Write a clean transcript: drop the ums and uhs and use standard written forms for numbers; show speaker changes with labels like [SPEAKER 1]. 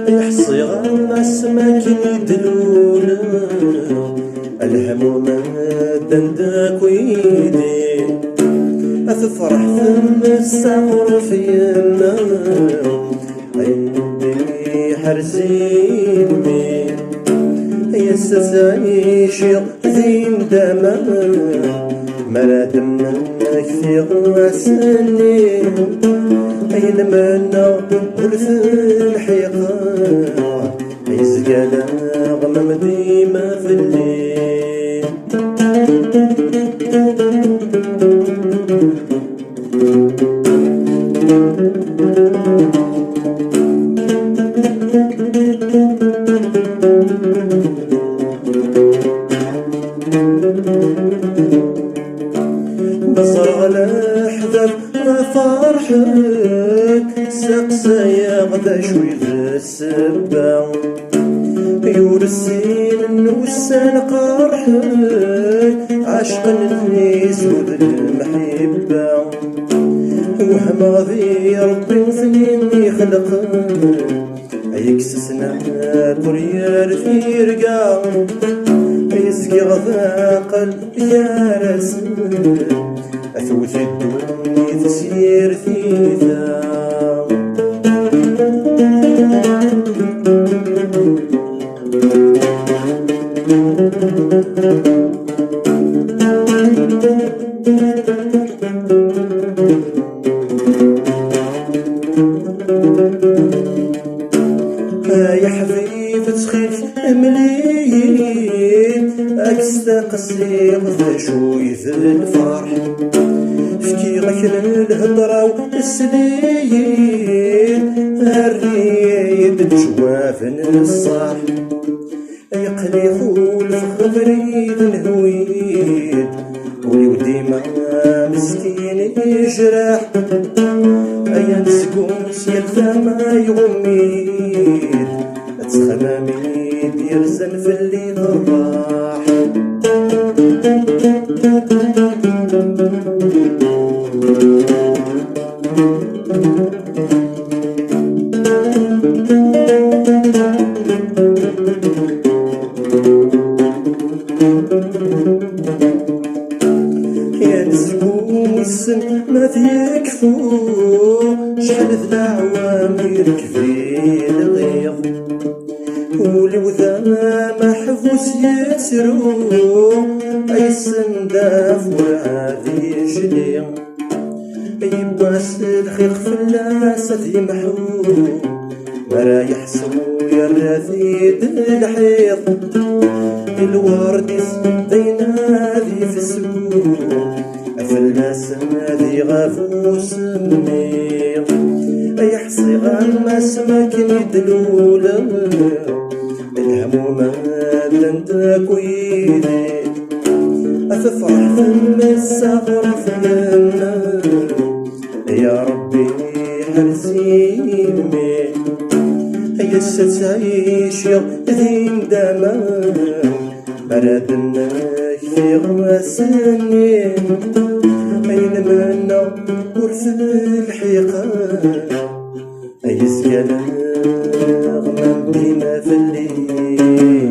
[SPEAKER 1] يحصي غير السماك يدلونا الهموم دندك ويدي أتفرح ثم السهر فينا عندي حرزين مين يستعيش ذين دما مراد منك في غسني أين منا ولف الحيقة يزقنا غمم ديما في الليل بصر على حذر فرحك سقسا يغدا شوي ذا السبا يورسين النوسان قرحك عشق النيس وذ المحبة وهم غذي ربي وثنين يخلقك يكسسنا كريار في رقا يسقي غذا قلب يا رسول أثوث الدنيا تسير ثيثا يا حبيب تخيف مليين أكستا قصير ذا شوي ذا الفرح فكي غير الهضرة والسليين الريد جواف الصح يقلي خول في خبريد الهويد ولي ما مسكين يجرح أيا نسكوس يلثى ما يغميد تخماميد يرزن في اللي ضراح يا نسكوس ما تيكفو شحال ذا عوامر كفي الغيظ ولو ذا محبوس يتسرو أي سنداف وعادي جلي يباس الخير في اللاسة يمحو مرا يحسو يراثيد الحيط الورد بين هذي في السوق أفلاس هذي غافو سمير يحصي غاما سماكن يدلولا الهموم دندك ويدي أتفرح ثم السهر فينا يا ربي حرزيمي يسا تعيش ذين دما مرادنا في غواسني أين منا ورث الحيقة يزقنا غمام بينا في الليل